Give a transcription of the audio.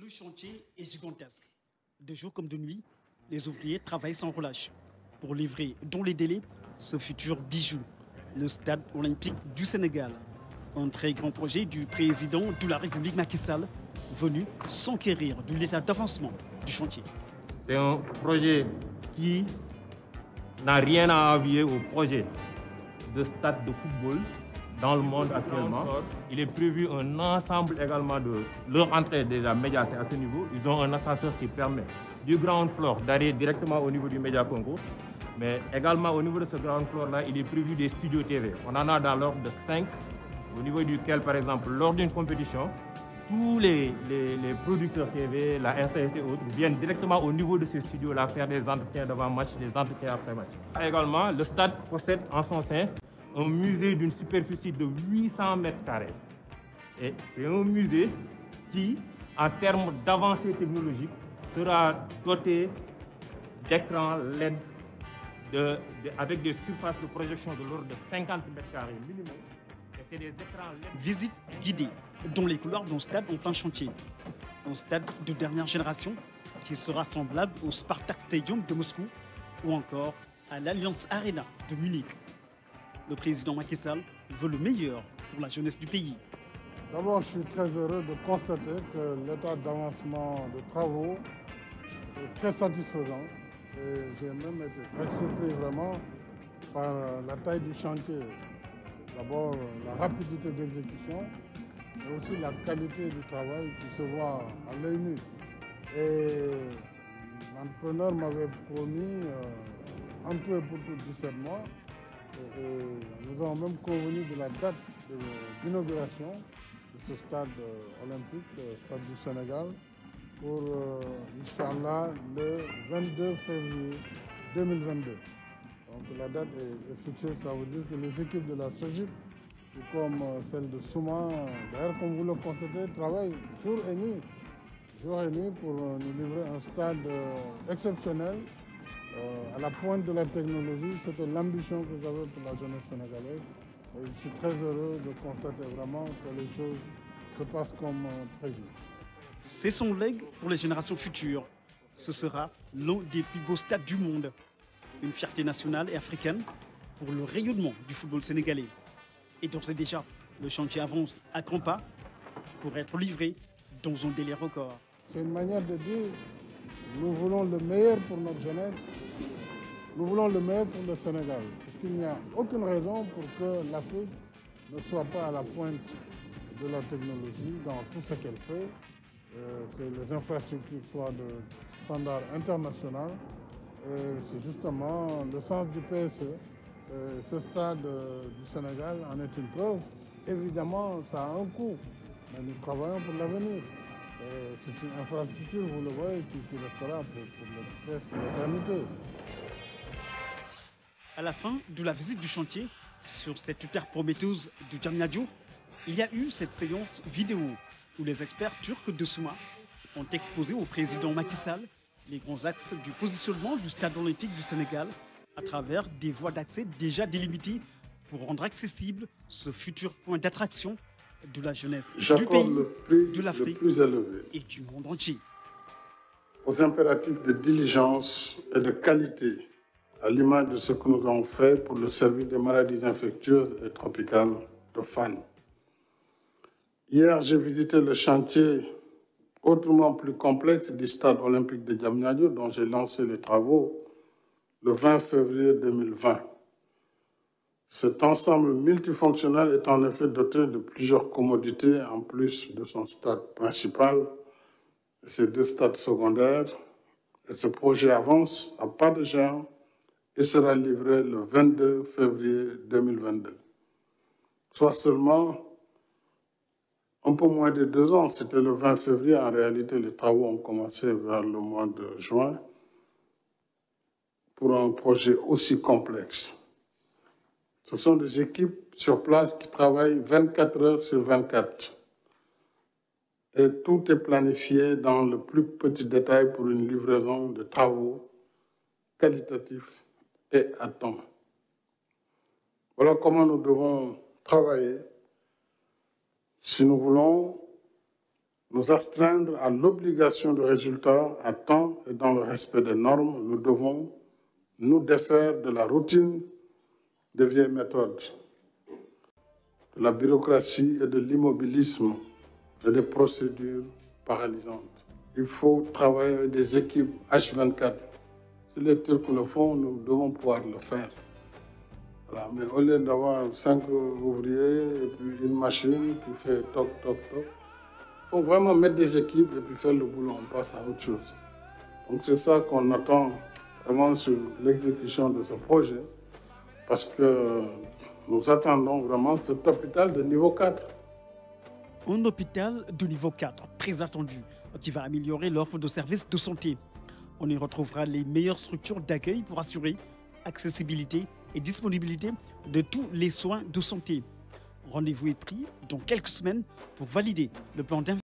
Le chantier est gigantesque. De jour comme de nuit, les ouvriers travaillent sans relâche pour livrer dans les délais ce futur bijou, le stade olympique du Sénégal. Un très grand projet du président de la République Macky Sall, venu s'enquérir de l'état d'avancement du chantier. C'est un projet qui n'a rien à envier au projet de stade de football dans le monde actuellement. Il est prévu un ensemble également de leur entrée déjà média, c'est à ce niveau. Ils ont un ascenseur qui permet du ground floor d'aller directement au niveau du média concours. Mais également au niveau de ce ground floor-là, il est prévu des studios TV. On en a dans l'ordre de 5, au niveau duquel, par exemple, lors d'une compétition, tous les producteurs TV, la RTS et autres, viennent directement au niveau de ces studios-là faire des entretiens devant match, des entretiens après match. Également, le stade possède en son sein un musée d'une superficie de 800 mètres carrés. Et c'est un musée qui, en termes d'avancée technologique, sera doté d'écrans LED avec des surfaces de projection de l'ordre de 50 mètres carrés minimum. Et c'est des écrans LED. Visite guidée dans les couloirs d'un stade en plein chantier. Un stade de dernière génération qui sera semblable au Spartak Stadium de Moscou ou encore à l'Allianz Arena de Munich. Le président Macky Sall veut le meilleur pour la jeunesse du pays. D'abord, je suis très heureux de constater que l'état d'avancement des travaux est très satisfaisant. Et j'ai même été très surpris vraiment par la taille du chantier. D'abord, la rapidité d'exécution, mais aussi la qualité du travail qui se voit à l'œil nu. Et l'entrepreneur m'avait promis un peu pour tout 17 mois. Et nous avons même convenu de la date d'inauguration de ce stade olympique, le stade du Sénégal, pour, Inch'Allah, le 22 février 2022. Donc la date est fixée, ça veut dire que les équipes de la SOGIP, tout comme celle de Souma, d'ailleurs comme vous le constatez, travaillent jour et nuit pour nous livrer un stade exceptionnel. À la pointe de la technologie, c'était l'ambition que j'avais pour la jeunesse sénégalaise. Et je suis très heureux de constater vraiment que les choses se passent comme prévu. C'est son legs pour les générations futures. Ce sera l'un des plus beaux stades du monde. Une fierté nationale et africaine pour le rayonnement du football sénégalais. Et d'ores et déjà, le chantier avance à grands pas pour être livré dans un délai record. C'est une manière de dire, nous voulons le meilleur pour notre jeunesse, nous voulons le meilleur pour le Sénégal. Parce qu'il n'y a aucune raison pour que l'Afrique ne soit pas à la pointe de la technologie dans tout ce qu'elle fait, que les infrastructures soient de standard international. C'est justement le sens du PSE. Ce stade du Sénégal en est une preuve. Évidemment, ça a un coût, mais nous travaillons pour l'avenir. C'est une infrastructure, vous le voyez, qui restera pour presque l'éternité. À la fin de la visite du chantier, sur cette terre prometteuse du Diamniadio, il y a eu cette séance vidéo où les experts turcs de Souma ont exposé au président Macky Sall les grands axes du positionnement du stade olympique du Sénégal à travers des voies d'accès déjà délimitées pour rendre accessible ce futur point d'attraction de la jeunesse du pays, de l'Afrique et du monde entier. Aux impératifs de diligence et de qualité, à l'image de ce que nous avons fait pour le service des maladies infectieuses et tropicales de Fann. Hier, j'ai visité le chantier autrement plus complexe du stade olympique de Diamniadio, dont j'ai lancé les travaux le 20 février 2020. Cet ensemble multifonctionnel est en effet doté de plusieurs commodités en plus de son stade principal et ses 2 stades secondaires. Et ce projet avance à pas de géant et sera livré le 22 février 2022. Soit seulement un peu moins de 2 ans, c'était le 20 février. En réalité, les travaux ont commencé vers le mois de juin pour un projet aussi complexe. Ce sont des équipes sur place qui travaillent 24 heures sur 24. Et tout est planifié dans le plus petit détail pour une livraison de travaux qualitatifs et à temps. Voilà comment nous devons travailler si nous voulons nous astreindre à l'obligation de résultat à temps et dans le respect des normes. Nous devons nous défaire de la routine des vieilles méthodes, de la bureaucratie et de l'immobilisme et des procédures paralysantes. Il faut travailler avec des équipes H24. Si les Turcs le font, nous devons pouvoir le faire. Voilà. Mais au lieu d'avoir 5 ouvriers et puis une machine qui fait toc, toc, toc, il faut vraiment mettre des équipes et puis faire le boulot, on passe à autre chose. Donc c'est ça qu'on attend vraiment sur l'exécution de ce projet, parce que nous attendons vraiment cet hôpital de niveau 4. Un hôpital de niveau 4, très attendu, qui va améliorer l'offre de services de santé. On y retrouvera les meilleures structures d'accueil pour assurer accessibilité et disponibilité de tous les soins de santé. Rendez-vous est pris dans quelques semaines pour valider le plan d'investissement.